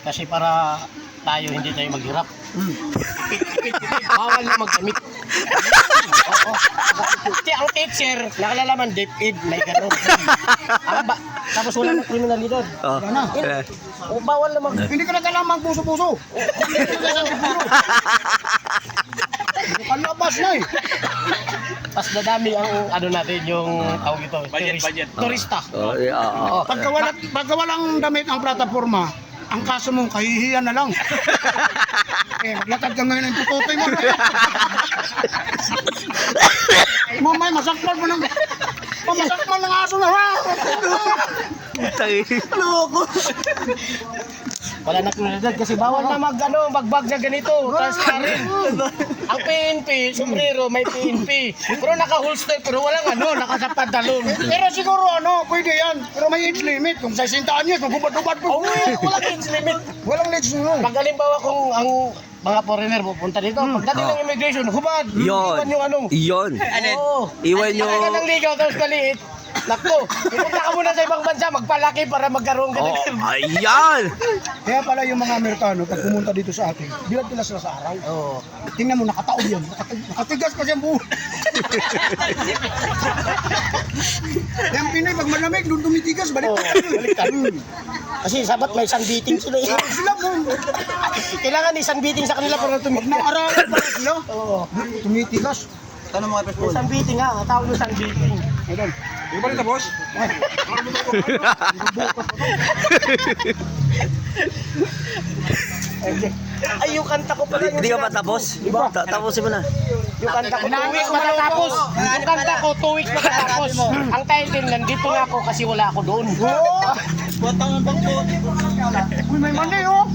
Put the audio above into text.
Kasi para tayo hindi tayo maghirap. Bawal na magdamit. Oo. Kasi ang teacher, nakalalaman DepEd, may gano'n. Tapos wala ng kriminalidad. O bawal na Hindi ka na kailangan magpuso-puso. Hindi ka na kailangan magpuso. Panlabas na eh. Mas dadami ang ano natin yung tawag ito. Budget. Turista. Pagka walang damit ang plataforma, ang kaso mong kahihiyan na lang. Maglatag ka ngayon ang tututoy mo. Mamay, masakmal mo ng... Masakmal ng aso na. Loko. Wala na kriminalidad kasi bawal na magbag na ganito. Transparent. Ang PNP, sombrero, may PNP. Pero naka-holster, pero walang nakasapantalon. Pero siguro pwede yan. Pero may age limit. Kung sa 60 anyos, magubad-ubad po. Walang age limit. Walang age limit. Pag halimbawa kung ang mga foreigner pupunta dito, pagdating ng immigration, hubad. Yun. Iyon. Oo. Iwan nyo. Kaya ka ng ligaw, tapos maliit. Nakto, pupunta ka muna sa ibang bansa, magpalaki para magkaroon ka ng... Ayan. Kaya pala yung mga Amerikano, pag pumunta dito sa atin, bilat nila sila sa araw. Oo. Tingnan mo, nakataob yan. Nakatigas pa siyang buo. Yung Pinoy, pag malamig, doon tumitigas, balik ka. Baliktad. Kasi sabat may sunbeating sila eh. Sila mo. Kailangan may sunbeating sa kanila para Pag tumitigas. naaralan pa sila, Oo. tumitigas. May sunbeating nga, tawag yung sunbeating. Ayun. Yung balita, boss? Ay, yung kanta ko pala. Hindi ka pa tapos? Tapusin mo na. Yung kanta ko, 2 weeks matatapos. Yung kanta ko, 2 weeks matatapos. Ang title, nandito nga ako kasi wala ako doon. Uy, may mali oh.